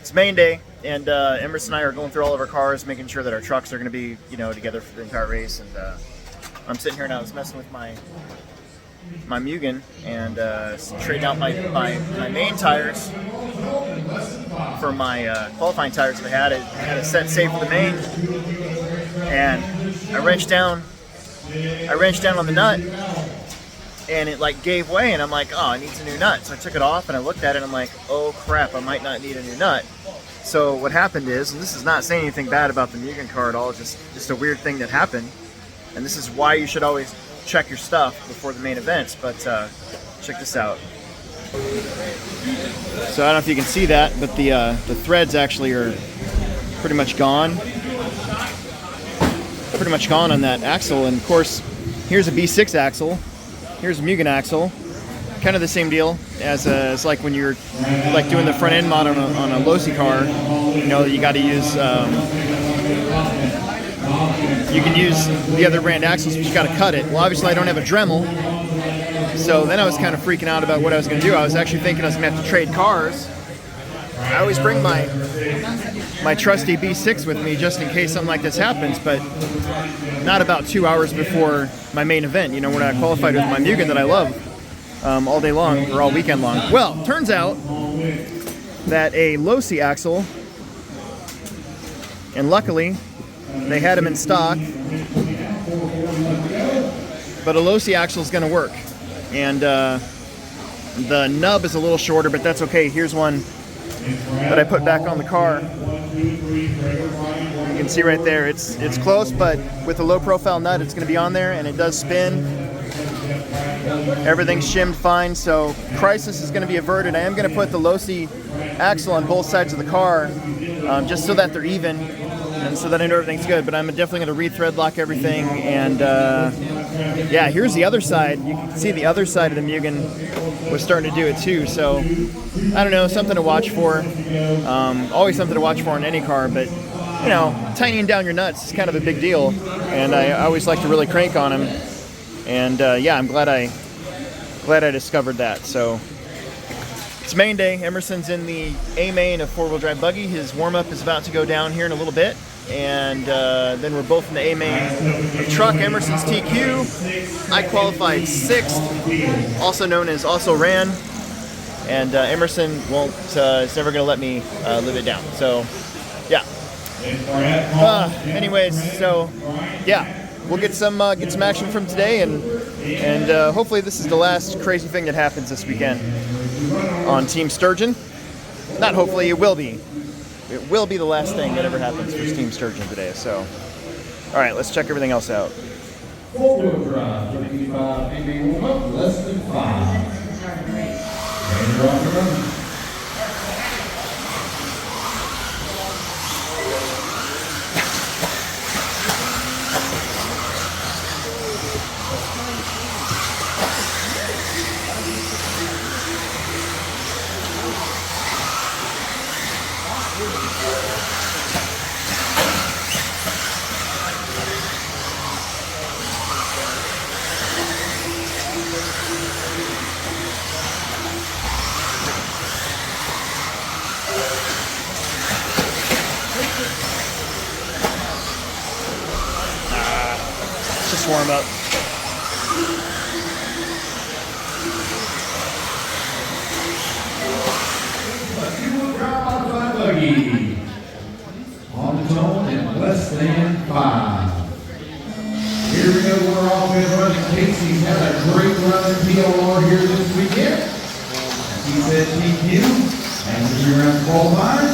It's main day, and Emerson and I are going through all of our cars, making sure that our trucks are going to be, you know, together for the entire race. And I'm sitting here now, I was messing with my Mugen and trading out my main tires for my qualifying tires that I had it set safe for the main, and I wrenched down on the nut, and it like gave way, and I'm like, oh, it needs a new nut. So I took it off and I looked at it and I'm like, oh crap, I might not need a new nut. So what happened is, and this is not saying anything bad about the Mugen car at all, just a weird thing that happened, and this is why you should always check your stuff before the main events. But check this out. So I don't know if you can see that, but the threads actually are pretty much gone on that axle. And of course, here's a B6 axle, here's a Mugen axle, kind of the same deal as like when you're like doing the front end mod on a Losi car. You know, you got to use you can use the other brand axles, but you got to cut it. Well, obviously I don't have a Dremel, so then I was kind of freaking out about what I was going to do. I was actually thinking I was going to have to trade cars. I always bring my trusty B6 with me just in case something like this happens, but not about 2 hours before my main event, you know, when I qualified with my Mugen that I love all day long, or all weekend long. Well, turns out that a Losi axle, and luckily they had them in stock, but a Losi axle is going to work. And the nub is a little shorter, but that's okay. Here's one that I put back on the car. You can see right there, it's close, but with a low profile nut, it's going to be on there, and it does spin. Everything's shimmed fine, so crisis is going to be averted. I am going to put the Losi axle on both sides of the car, just so that they're even, and so that I know everything's good. But I'm definitely going to re-thread lock everything, and yeah, here's the other side. You can see the other side of the Mugen was starting to do it too. So I don't know, something to watch for. Always something to watch for in any car, but you know, tightening down your nuts is kind of a big deal, and I always like to really crank on them. And yeah, I'm glad I discovered that. So it's main day. Emerson's in the A main of four-wheel drive buggy. His warm-up is about to go down here in a little bit, and then we're both in the A main of truck. Emerson's TQ. I qualified 6th, also known as also ran, and Emerson won't. Is never going to let me live it down. So yeah. Anyways, so yeah. We'll get some action from today, and hopefully this is the last crazy thing that happens this weekend on Team Sturgeon. Not hopefully, it will be. It will be the last thing that ever happens for Team Sturgeon today. So, all right, let's check everything else out. Four-wheel drive, 55, maybe warm-up, less than 5. And you're on the run. Just warm up. On its own in less than 5. Here we go, we're off and running. Casey's had a great run in PLR here this weekend. He said TQ, and we around qualified.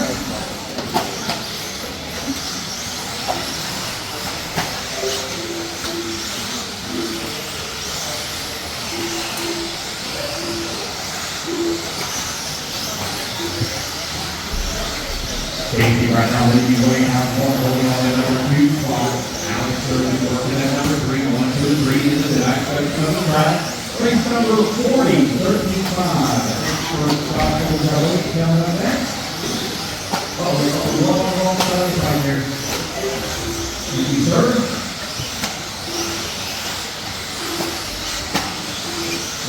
Casey right now leading way out front, holding on to number 2 spot. Alex Early working at number 3, 1, 2, 3 into the backside of the track. Race number 40, 35. First spot goes our way coming up next. Oh, there's a long side right here. Casey third.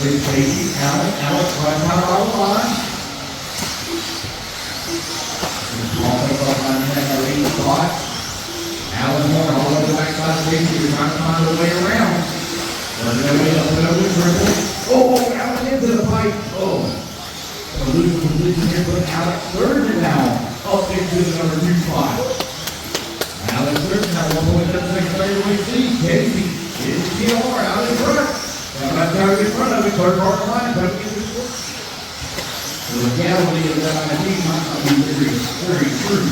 With Casey, Alex right power on the line. spot. Alan Horn all over the backside of Casey. You're trying to find a way around. Working their way up and over the triple. Oh, Alan into the pipe. Oh. So losing position here, but Alex Sturgeon now up into the number 2 spot. Alex Sturgeon now 1.7 seconds away to see. Casey is TR out in front. Now that's out in front of it. Third car line. The legality of that ID might not be very true.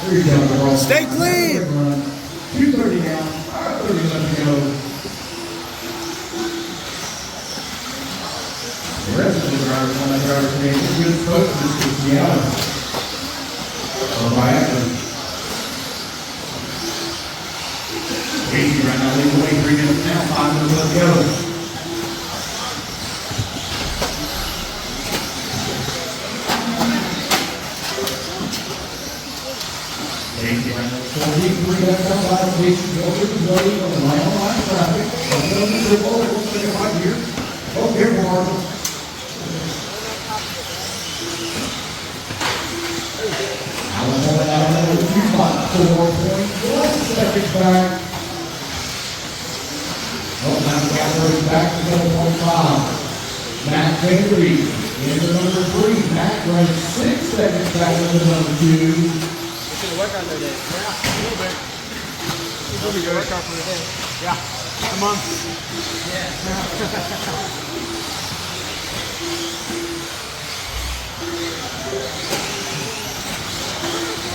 There you go, Stay clean! 2:30 down, 5:30 left to go. The rest of the drivers on that driver's name is good folks. This is Seattle. Or by accident. Casey right now leading the way, 3 minutes now, 5 minutes left to go. Casey right now, 43 left out by Casey. Over the blade on the line traffic. Over the triple, we'll take it right here. Oh, careful, Marshall. Alan Horn out on that 2 spot, 4.1 seconds back. Oh, now the gas race back to 7.5. Matt Henry into number 3. Matt runs 6 seconds back into number 2. Work on today. Yeah, a little bit. We'll be good. Work on for the day. Yeah. Come on. Yeah.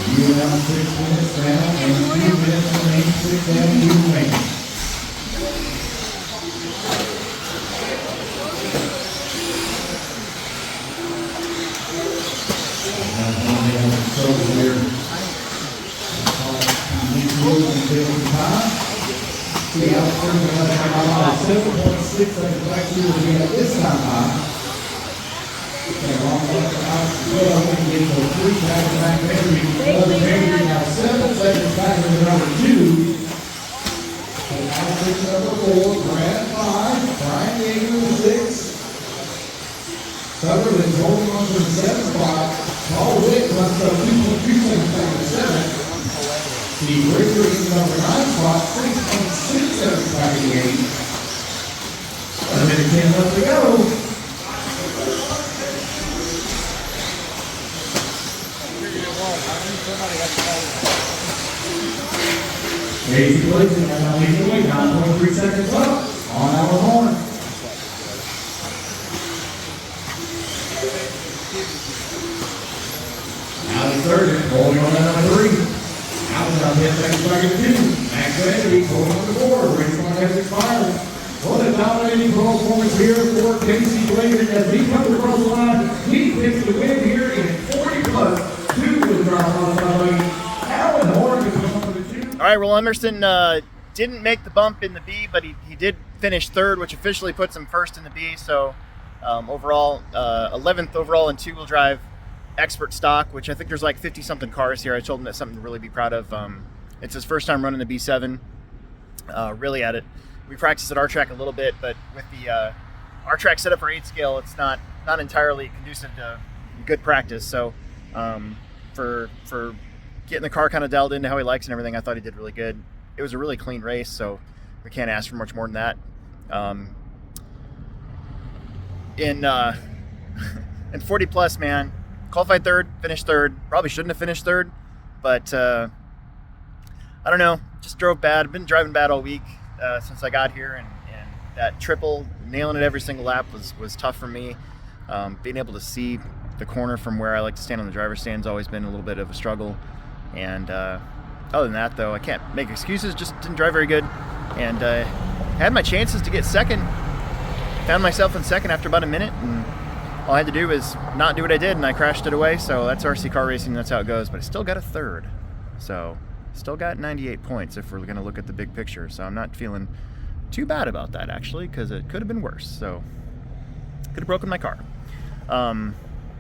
You around 6 minutes down and 2 minutes remain. 6 down, 2 remaining. So here. See how it's turning out 7.6 seconds back here again at this time high. Long left for Alex Well, we can get to 3 back Henry now 7 seconds back into number 2. And Alex number 4, Brad 5, Brian Yeager with 6. Sutherland's holding on to the 7th spot. Paul Witt runs up 2.2 seconds back to 7th. Steve Ricker in number 9 spot, 6.6 seconds back in the 8. 1 minute 10 left to go. Casey Blazing right now leading the way, 9.3 seconds up on Alan Horn. Alex Sturgeon holding on to number 3. Alex out 10 seconds back in 2. Max Henry holding on the board. Race clock has expired. What a dominating performance here for Casey Blazing as he comes across the line. He picks the win here in 40+. 2 with drive on the lane. Alan Horn is going for the 2. All right, well, Emerson didn't make the bump in the B, but he did finish 3rd, which officially puts him 1st in the B. So overall, 11th overall in 2-wheel drive expert stock, which I think there's like 50-something cars here. I told him that's something to really be proud of. It's his first time running the B7, really at it. We practiced at our track a little bit, but with the our track set up for 8 scale, it's not entirely conducive to good practice. So for getting the car kind of dialed into how he likes and everything, I thought he did really good. It was a really clean race, so we can't ask for much more than that. In 40 plus, man, qualified 3rd, finished 3rd. Probably shouldn't have finished 3rd, but I don't know. Just drove bad. I've been driving bad all week since I got here, and that triple, nailing it every single lap was tough for me. Being able to see the corner from where I like to stand on the driver's stand has always been a little bit of a struggle. And other than that, though, I can't make excuses. Just didn't drive very good, and had my chances to get 2nd. Found myself in 2nd after about a minute, and all I had to do was not do what I did, and I crashed it away. So that's RC car racing. That's how it goes. But I still got a 3rd, so still got 98 points if we're going to look at the big picture. So I'm not feeling too bad about that, actually, because it could have been worse. So could have broken my car. And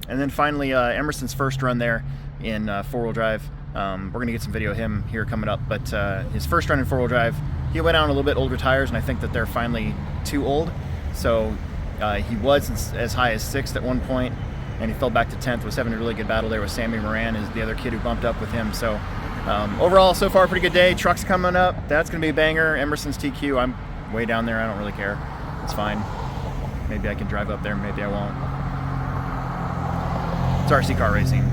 then finally, Emerson's first run there in 4-wheel drive. We're going to get some video of him here coming up. But his first run in 4-wheel drive, he went on a little bit older tires, and I think that they're finally too old. So he was as high as 6th at one point, and he fell back to 10th. Was having a really good battle there with Sammy Moran, is the other kid who bumped up with him. So overall, so far, pretty good day. Truck's coming up. That's going to be a banger. Emerson's TQ. I'm way down there. I don't really care. It's fine. Maybe I can drive up there. Maybe I won't. It's RC car racing.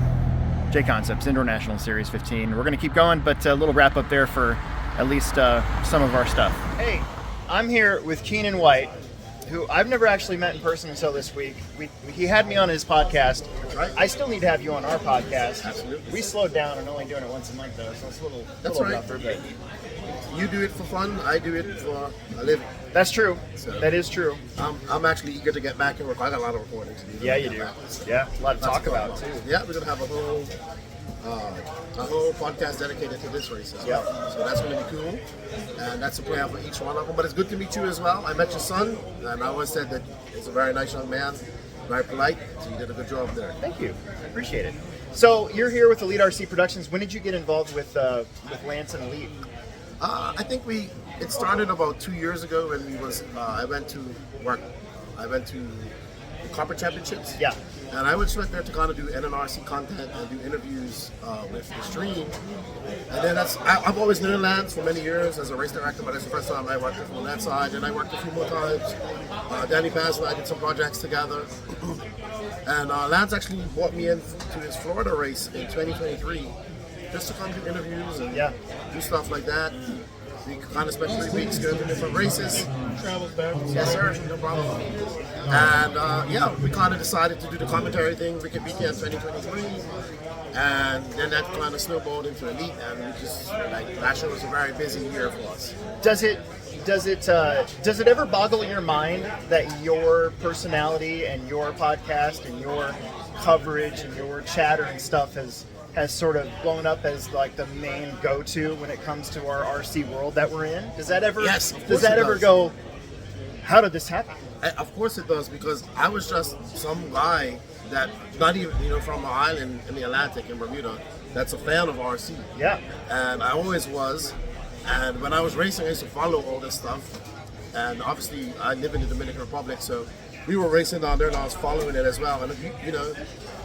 Jconcepts Indoor National Series 15. We're going to keep going, but a little wrap up there for at least some of our stuff. Hey, I'm here with Keenan White, who I've never actually met in person until this week. He had me on his podcast. Right. I still need to have you on our podcast. Absolutely. We slowed down and only doing it once a month, though, so it's a little right. rougher. But You do it for fun. I do it for a living. that's true. So- That is true. I'm actually eager to get back and work. I got a lot of recording to do. Yeah, you do. Yeah, a lot to talk about, too. Yeah, we're gonna have a whole podcast dedicated to this race as well. Yeah. So that's gonna be cool, and that's a plan for each one of them. But it's good to meet you as well. I met your son, and I always said that he's a very nice young man, very polite. So you did a good job there. Thank you. I appreciate it. So you're here with Elite RC Productions. When did you get involved with Lance and Elite? I think it started about 2 years ago when I went to work. I went to the Copper Championships. Yeah. And I just went there to kind of do NNRC content and do interviews with the stream. And then I've always known Lance for many years as a race director, but it's the first time I worked with him on that side. And I worked a few more times. Danny Paz and I did some projects together. And Lance actually brought me in to his Florida race in 2023 just to come do interviews and do stuff like that. We kind of spent 3 weeks going to different races. Travels back. Yes, sir. No problem. And we kind of decided to do the commentary thing, Wicked Weekend 2023. And then that kind of snowballed into Elite, and we just, last year was a very busy year for us. Does it ever boggle in your mind that your personality and your podcast and your coverage and your chatter and stuff has sort of blown up as like the main go-to when it comes to our RC world that we're in? Does that ever? Yes, of Does course that it ever does. go? How did this happen? Of course it does, because I was just some guy that, not even, from an island in the Atlantic in Bermuda, that's a fan of RC. Yeah. And I always was. And when I was racing, I used to follow all this stuff. And obviously, I live in the Dominican Republic, so we were racing down there, and I was following it as well. And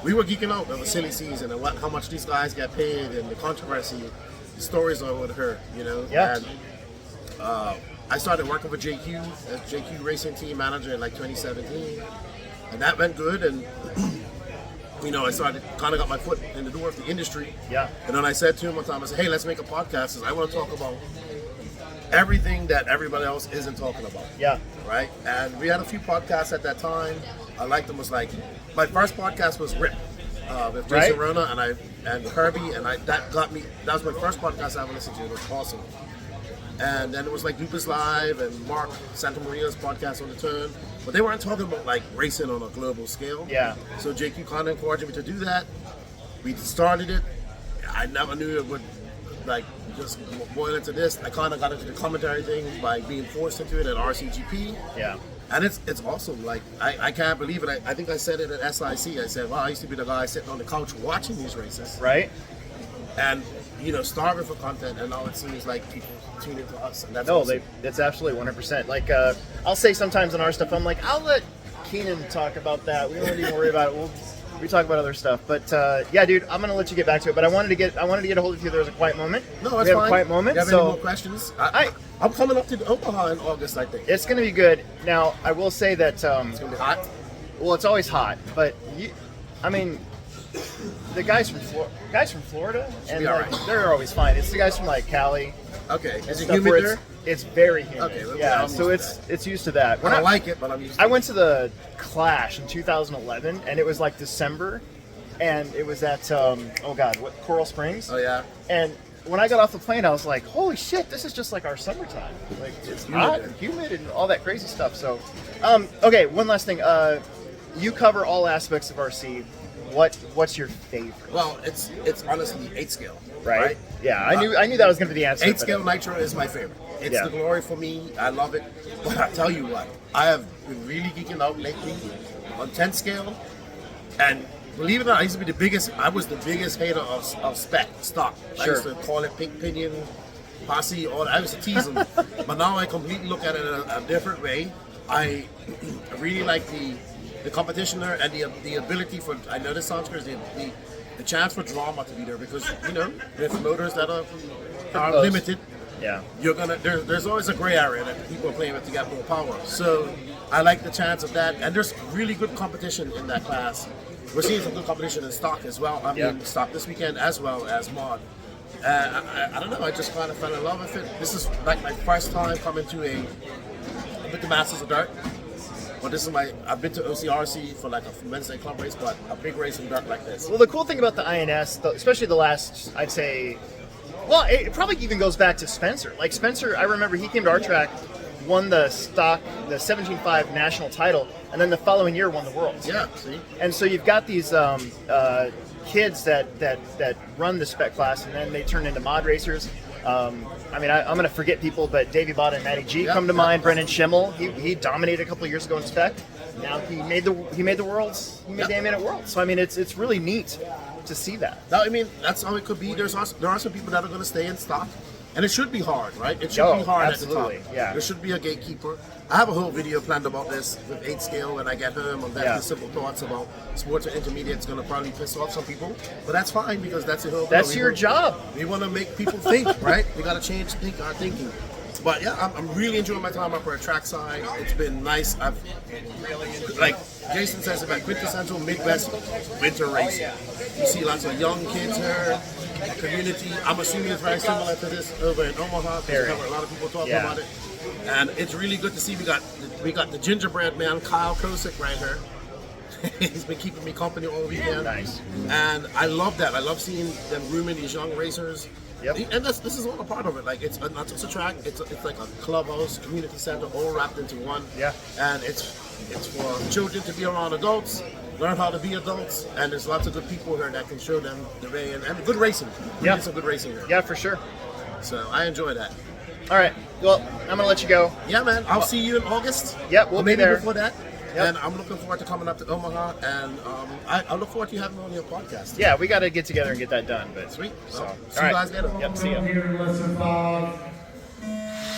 we were geeking out over silly season and how much these guys get paid and the controversy, the stories I would hear, Yeah. And I started working with JQ as JQ Racing Team Manager in 2017, and that went good. And I started kind of got my foot in the door of the industry. Yeah. And then I said to him one time, I said, "Hey, let's make a podcast. 'Cause I want to talk about everything that everybody else isn't talking about." Yeah. Right? And we had a few podcasts at that time. I liked them. Was like my first podcast was Rip with Jason Right. Rona and Kirby, and that got me. That was my first podcast I ever listened to. It was awesome. And then it was like Lupus Live and Mark Santa Maria's podcast on the turn, but they weren't talking about like racing on a global scale. Yeah. So JQ kind of encouraged me to do that. We started it. I never knew it would just boil into this. I kind of got into the commentary thing by being forced into it at RCGP. Yeah. And it's awesome. I can't believe it. I think I said it at SIC. I said, wow, I used to be the guy sitting on the couch watching these races. Right. And, starving for content, and now it seems like people tune into us. And that's No, awesome. it's absolutely 100%. I'll say sometimes on our stuff, I'm like, I'll let Keenan talk about that. We don't need to worry about it. We talk about other stuff. But yeah, dude, I'm gonna let you get back to it. But I wanted to get a hold of you. There was a quiet moment. No, it's we have fine. a quiet moment. You have So any more questions? I'm coming up to Omaha in August, I think. it's gonna be good. Now, I will say that It's gonna be hot. well, it's always hot, but the guys from Florida, and be all right. they're always fine. It's the guys from Cali. Okay. and Is it stuff humid where there? It's very humid. Okay, well, yeah. I'm So used to it's used to that. I don't like it, but I'm used to I it. went to the Clash in 2011, and it was December, and it was at Coral Springs. Oh, yeah. And when I got off the plane, I was like, "Holy shit! This is just like our summertime. It's hot and humid and all that crazy stuff." So, okay, one last thing. You cover all aspects of RC. What's your favorite? Well, it's honestly 8 scale. Right? Yeah, I knew that was going to be the answer. 8 but- scale nitro is my favorite. It's Yeah. the glory for me. I love it. But I tell you what, I have been really geeking out lately on 10 scale. And believe it or not, I was the biggest hater of stock. I Sure. used to call it pink pinion, posse, all that. I used to tease them. But now I completely look at it a different way. I really like the the competition there and the ability for, I know this sounds crazy, the chance for drama to be there, because you know there's motors that are limited. Yeah. You're gonna there's always a gray area that people are playing with to get more power. So I like the chance of that, and there's really good competition in that class. We're seeing some good competition in stock as well. I mean, stock this weekend as well as mod. I don't know. I just kind of fell in love with it. This is like my first time coming to I've been to Masters of Dirt, but this is I've been to OCRC for like a Wednesday club race, but a big race in dirt like this. Well, the cool thing about the INS, especially the last, I'd say, well, it probably even goes back to Spencer. Like Spencer, I remember he came to our track, won the 17.5 national title, and then the following year won the Worlds. Yeah, see? And so you've got these kids that run the spec class, and then they turn into mod racers. I mean, I'm going to forget people, but Davey Botta and Matty G come to mind. Brendan Schimmel, he dominated a couple of years ago in spec. Now he made the Worlds. He made the A-Minute Worlds. So I mean, it's really neat to see that. No, I mean, that's how it could be. There are some people that are going to stay in stock. And it should be hard, right? It should be hard absolutely. at the top. Yeah. There should be a gatekeeper. I have a whole video planned about this with 8 scale when I get home on that. The simple thoughts about sports or intermediate is going to probably piss off some people. But that's fine, because that's the whole That's your job. We want to make people think, right? We got to change our thinking. But yeah, I'm really enjoying my time up here at Trackside. It's been nice. I've like Jason says about quintessential Midwest winter racing. You see lots of young kids here. Community. I'm assuming it's very similar to this over in Omaha. Because a lot of people talking about it, and it's really good to see. We got the gingerbread man Kyle Kosick right here. He's been keeping me company all weekend. Nice. And I love that. I love seeing them grooming these young racers. Yep. And this is all a part of it. Like, it's not just a track. It's like a clubhouse, community center, all wrapped into one. Yeah. And it's for children to be around adults, learn how to be adults, and there's lots of good people here that can show them the way, and good racing. Yeah. Some good racing here. Yeah, for sure. So I enjoy that. All right. Well, I'm gonna let you go. Yeah, man. I'll see you in August. Yep, we'll be maybe there. before that. Yep. And I'm looking forward to coming up to Omaha, and I look forward to you having me on your podcast. Yeah, we got to get together and get that done. But Sweet. So, See you guys later. Yep. See ya. Here in lesson 5.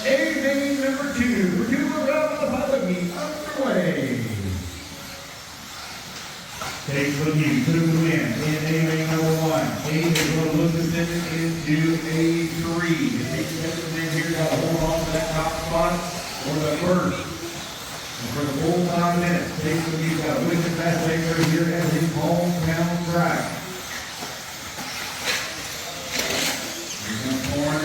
A-Main number 2. 2 around the pilot meet underway. Takes the lead to the win in A-Main number 1. 8 is going to look this into A3. The Jconcepts in here got to hold on to that top spot for the first. And for the full 5 minutes, takes the lead, got a win the fast racer here at his hometown track. Here's the corner.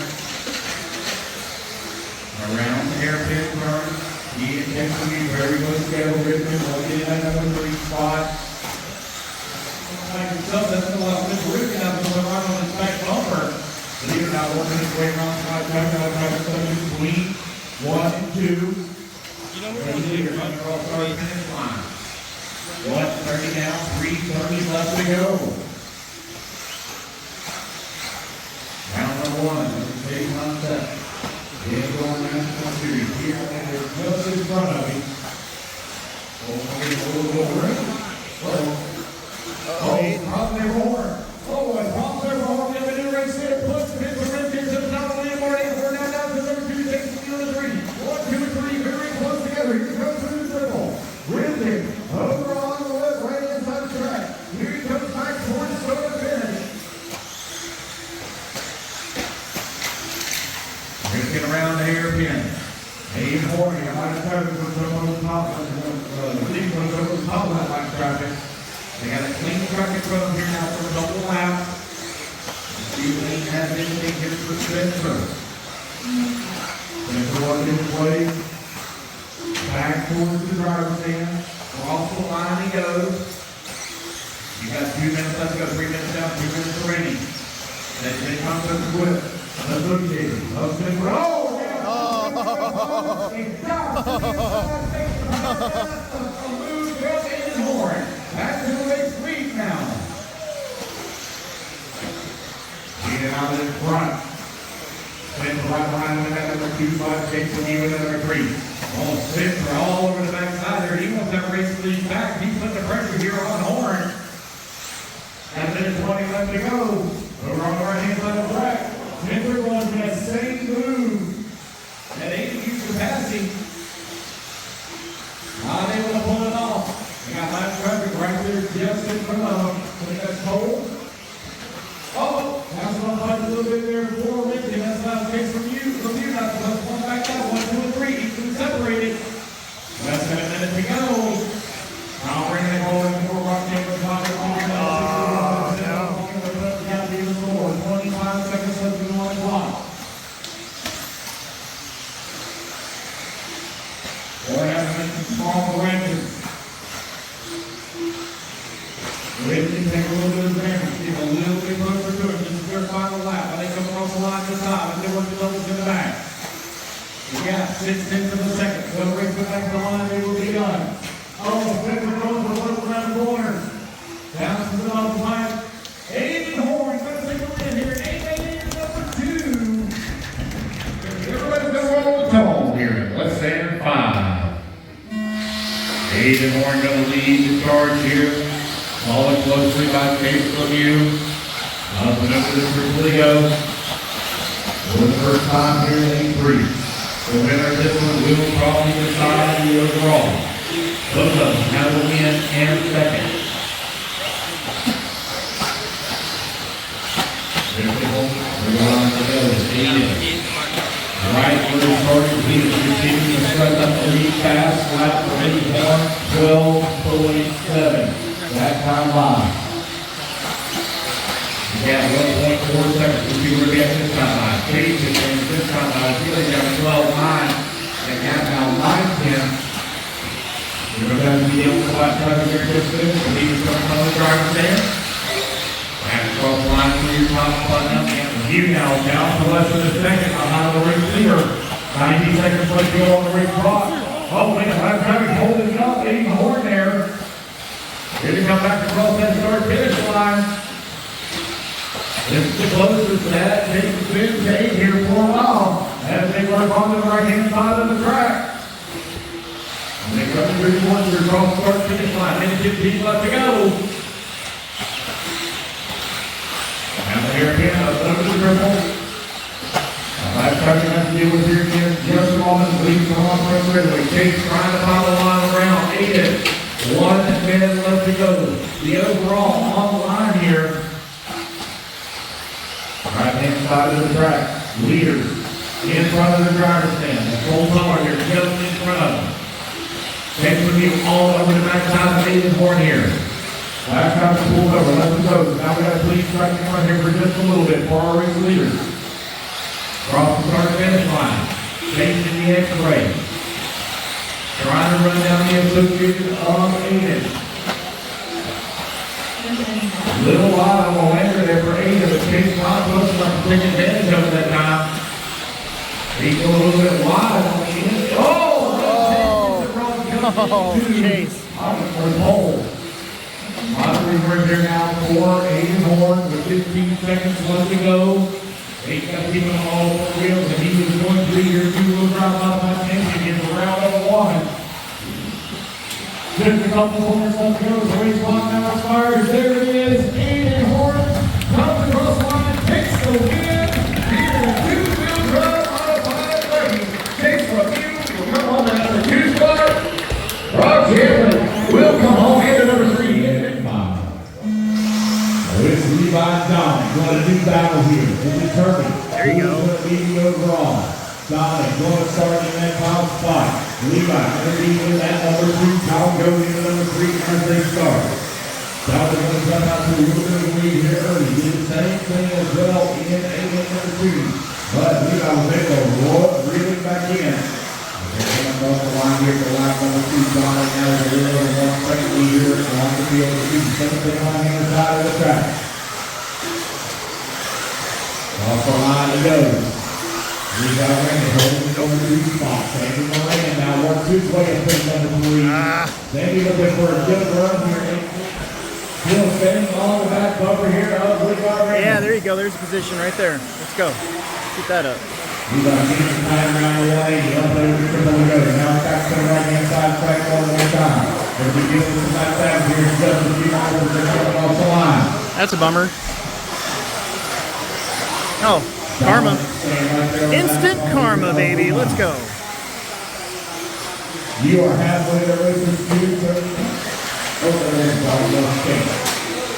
Around the hairpin turn. He intends to be very good scale with him. We'll get in that number 3 spot. Like himself, that's a lot of this ripping out of the right on his back bumper. But even now working his way around the side, trying to between 1 and 2. You know what we're running across the finish line. 1:30 down, 3:30 left to go. Round number 1, Jconcepts. He's going national series here, and they're just in front of him. Oh, probably more. Oh, and probably more. We have a new race here. Puts the pins of red pins to the top of the lead. We're now down to number 2, takes the lead on the 3. 1, 2, and 3, very close together. Here comes the triple. Ripping over on the left, right inside the track. Here he comes back towards the finish. Risking around the hairpin. Hey, Morgan, I might have covered with some of the top of the top of that line traffic. They got a clean truck in front of here now for a double lap. See if they have anything here for Spencer. Spencer was in place. Back towards the driver's stand. Off the line he goes. You got 2 minutes left to go, 3 minutes down, 2 minutes remaining. Then comes the whip. Let's look at it. Back to the race lead now. Get out in front. Spencer right behind him at number 2, 5, takes the lead with number 3. Oh, Spencer all over the backside there. He wants that race lead back. He's putting the pressure here on Horn. And then 20 left to go. Over on the right hand side of the track. Spencer runs that same move that 80 used to passing. Not able to pull it off. They got little bit there for Rick, and that's not the case from you. Not the one back down, 1, 2, and 3, equally separated. Less than a minute to go. Now bringing it home for Rock Chamber. 25 seconds left to go on the clock. Boy, having a small ranges. Wait, take a little bit of damage. Keep a little bit closer to it. This is their final lap. I think come across the line this time. And they work the levels in the back. We got 6 tenths of a second. So race it back to the line. They will be done. Oh, Victor goes for a little around the corner. Down to the middle of the line. Aiden Horn going to take a win here. Aiden number 2. Everybody's going to roll the tone here. Let's say in 5. Aiden Horn going to lead the charge here. Followed closely by Chase Lemieux. Up and up to the Leo. For the first time here in 8-3. The winner of this one will probably decide the overall. Both of them have a win and second. Right where the started, he is continuing to spread up the lead fast. Lap for Aiden Horn, 12.7. That time live. We got 1.4 seconds to see where we get this time live. Chase is in this time live. He's got 12.9. And now 9.10. We're going to be able to watch Travis here just this. And he's going to come on the driver's stand. And across the line for your top button up. And you now down to less than a second behind the race leader. 90 seconds left to go on the race clock. Oh, man, last Travis holding it up. Aiden Horn there. Here to come back across that start finish line. This is the closest that takes been paid here for a while as they work on the right-hand side of the track. And they come through the ones here across the start finish line. Minute 15 left to go. And here again, up over the triple. Last time you have to deal with here again, just a moment, leads the long front straightaway. Chase trying to follow the line around. Aiden. 1 minute left to go. The overall on the line here. Right-hand side of the track. Leaders in front of the driver's stand. The full color here just in front of them. Next with you all over the backside of Aiden Horn here. Last time it's pulled over. Let them go. Now we got to please track in front here for just a little bit for our race leaders. Cross the start finish line. Chasing the X-ray. Trying to run down the association of Aiden. Little wide on the lander there for Aiden, but Chase not close enough to take advantage of it that time. He's a little bit wide on Aiden. Oh, Chase. On the first hole. Monitoring right here now for Aiden Horn with 15 seconds left to go. Aiden's got to keep them all four wheels, and he was going to be your two-wheel drive modified champion in round number 1. Just a couple corners left to go. The race clock now expires. There it is. Aiden Horn comes across the line, takes the win. Here in a two-wheel drive modified race. Chase Lemieux will come home in number 2 spot. Rock Chamber will come home into number 3 and 5. It's Levi Dominic going to do battle here to determine there you go. Who's going to be the overall. Dominic going to start in that top spot. Levi going to be in that number 2. Tom goes into number 3 as they start. Dominic going to come out to a little bit of a lead here early. Did the same thing as well in number 2. But Levi was able to roll really back in. They're coming across the line here for lap number 2. Dominic now is a little over 1 second lead here along the field. The second thing on the other side of the track. Off the line he goes. We got Randy holding it over 2 spots. Sandy Moran now works his way up to number 3. Sandy looking for a good run here. Still standing on the back bumper here of Levi Randy. Yeah, there you go. There's a position right there. Let's go. Keep that up. He's got to get the time around the 180. Up there with triple to go. Now back to the right-hand side track one more time. As we get some lap down here, just a few miles as they're coming off the line. That's a bummer. Oh, karma. Instant karma, baby. Let's go. You are halfway to race with 2:30. Over there,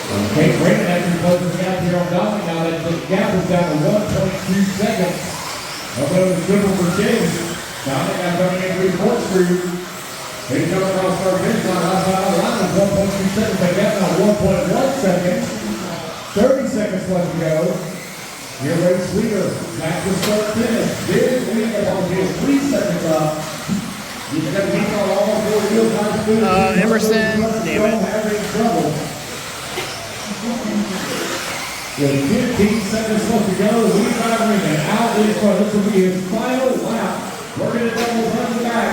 Okay, Brandon actually closes the gap here on Dolly now. The gap is down to 1.2 seconds. Up over the triple for James. Dominic now coming in through the corkscrew. He's coming across our finish line. Outside of the line is 1.2 seconds. The gap now 1.1 seconds. 30 seconds left to go. Your race leader, back to start finish. Big lead up here, 3 seconds up. You can beat on all 4 wheels. Emerson, damn it. With 15 seconds left to go, lead driver and out in front. This will be his final lap. Working it double front to back.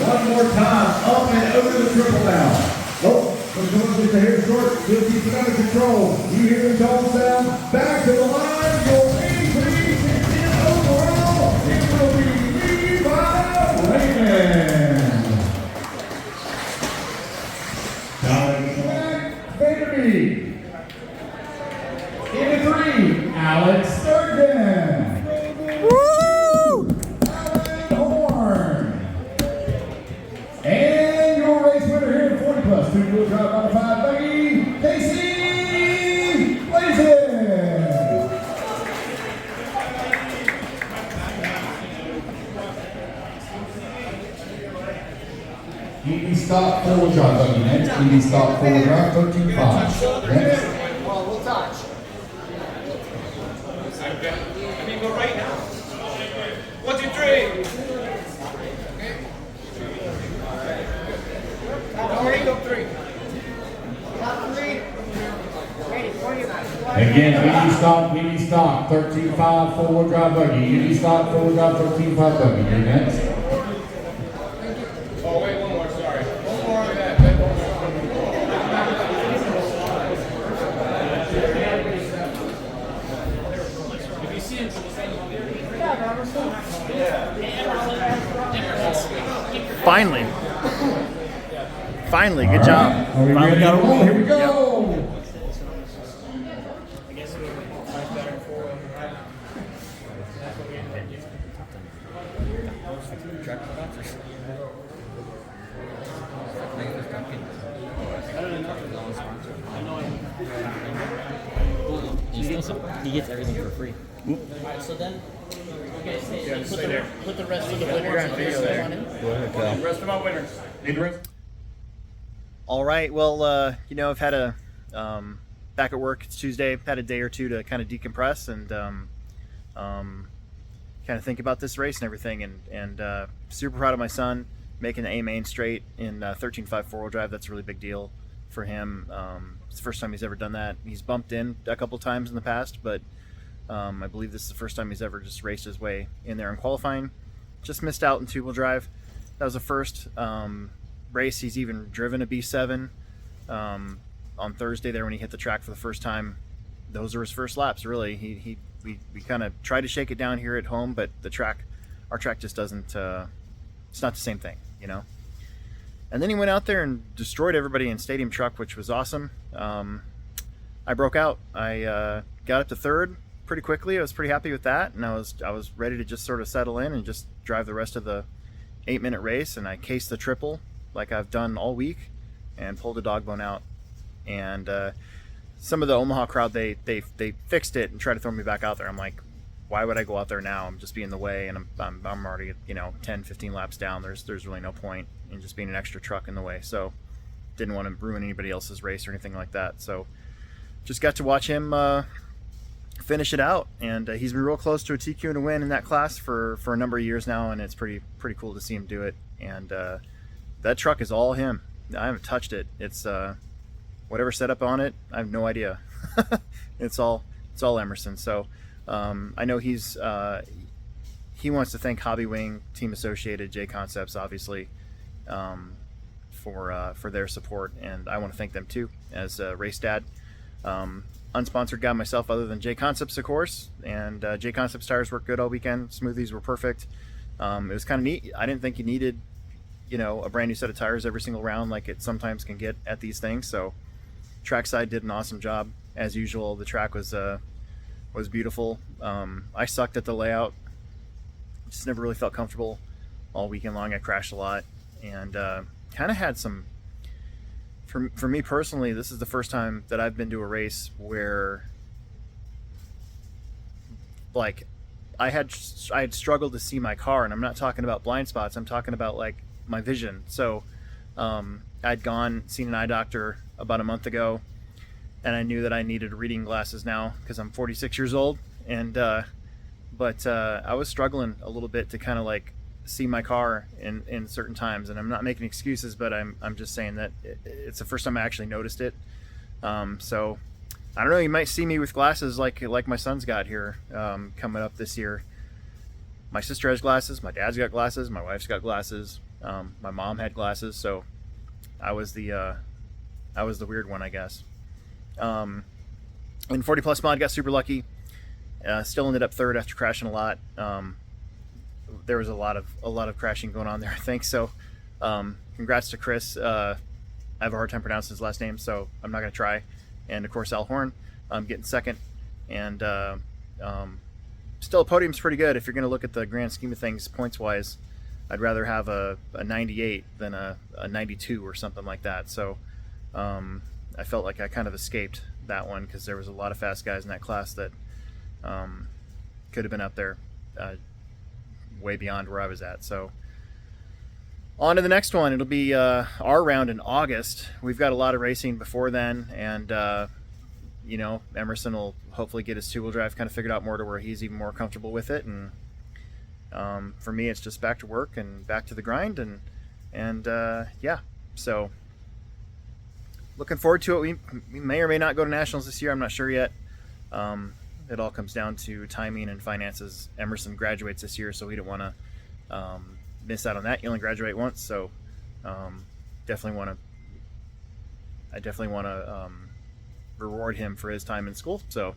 One more time, up and over the triple now. Oh, we're going to get the hair short. 50 under control. You hear the tone sound. Back to the line. Your increase in overall. It will be Levi Raymond. Vanderbeek. In the 3, Alex Sturgeon. Woo! Alan Horn. And your race winner here in 40 plus 2-wheel drive modified buggy, Casey Blazin. EV stock 4-wheel drive buggy next. EV stock 4-wheel drive 13.5. Next. We'll touch. I mean, go right now. 1, 2, 3. Already go 3. Top 3. Ready for you. Again, EV stock 13.5 4-wheel drive buggy. EV stock 4-wheel drive 13.5 buggy. You're next. Oh, wait, one more. Sorry. One more. Finally, good job. Are we Finally ready got to a roll? roll. Here we go. He gets everything for free. Alright, so then put the rest of the winners. Rest of my winners. All right. Well, I've had a back at work. It's Tuesday. Had a day or two to kind of decompress and kind of think about this race and everything. And super proud of my son making the A main straight in 13.5 4-wheel drive. That's a really big deal for him. It's the first time he's ever done that. He's bumped in a couple times in the past, but I believe this is the first time he's ever just raced his way in there in qualifying. Just missed out in 2-wheel drive. That was the first race he's even driven a B7 on Thursday there when he hit the track for the first time. Those were his first laps, really. We kind of tried to shake it down here at home, but our track just doesn't, it's not the same thing, you know. And then he went out there and destroyed everybody in Stadium Truck, which was awesome. I broke out. I got up to third pretty quickly. I was pretty happy with that, and I was ready to just sort of settle in and just drive the rest of the 8-minute race. And I cased the triple like I've done all week, and pulled a dog bone out. And some of the Omaha crowd, they fixed it and tried to throw me back out there. I'm like, why would I go out there now? I'm just being in the way, and I'm already 10, 15 laps down. There's really no point in just being an extra truck in the way. So didn't want to ruin anybody else's race or anything like that. So just got to watch him finish it out, and he's been real close to a TQ and a win in that class for a number of years now, and it's pretty cool to see him do it. And that truck is all him. I haven't touched it. It's whatever setup on it, I have no idea. It's all Emerson. So I know he wants to thank Hobby Wing, Team Associated, Jconcepts, obviously, for their support, and I want to thank them too as a race dad. Unsponsored guy myself, other than Jconcepts, of course, and Jconcepts tires worked good all weekend. Smoothies were perfect. It was kind of neat. I didn't think you needed, a brand new set of tires every single round like it sometimes can get at these things. So Trackside did an awesome job as usual. The track was beautiful. I sucked at the layout. Just never really felt comfortable all weekend long. I crashed a lot, and kind of had some for me personally, this is the first time that I've been to a race where, like, I had struggled to see my car, and I'm not talking about blind spots. I'm talking about like my vision. So I'd seen an eye doctor about a month ago, and I knew that I needed reading glasses now because I'm 46 years old. And but I was struggling a little bit to kind of like see my car in certain times, and I'm not making excuses, but I'm just saying that it's the first time I actually noticed it. So I don't know, you might see me with glasses like my son's got here coming up this year. My sister has glasses, my dad's got glasses, my wife's got glasses, my mom had glasses, so I was the weird one, I guess. And 40 Plus Mod got super lucky. Still ended up third after crashing a lot. There was a lot of crashing going on there, I think. So congrats to Chris. I have a hard time pronouncing his last name, so I'm not going to try. And of course, Al Horn, getting second. And still, a podium's pretty good if you're going to look at the grand scheme of things points wise. I'd rather have a 98 than a 92 or something like that. So I felt like I kind of escaped that one because there was a lot of fast guys in that class that could have been up there way beyond where I was at. So on to the next one. It'll be our round in August. We've got a lot of racing before then, and you know, Emerson will hopefully get his two-wheel drive kind of figured out more to where he's even more comfortable with it. And for me, it's just back to work and back to the grind, and yeah. So looking forward to it. We may or may not go to nationals this year. I'm not sure yet. It all comes down to timing and finances. Emerson graduates this year, so we don't want to miss out on that. You only graduate once, so I definitely want to reward him for his time in school. So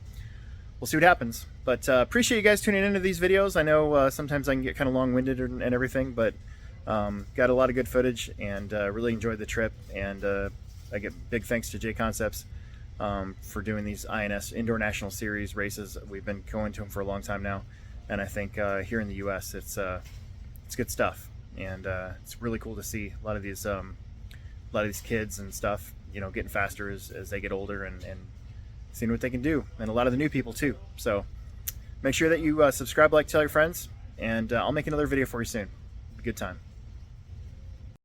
we'll see what happens. But appreciate you guys tuning into these videos. I know sometimes I can get kind of long-winded and everything, but got a lot of good footage, and really enjoyed the trip. And I get big thanks to Jconcepts for doing these INS Indoor National Series races. We've been going to them for a long time now, and I think here in the U.S. it's good stuff, and it's really cool to see a lot of these kids and stuff, you know, getting faster as they get older, and seeing what they can do, and a lot of the new people too. So make sure that you subscribe, like, tell your friends, and I'll make another video for you soon. Have a good time.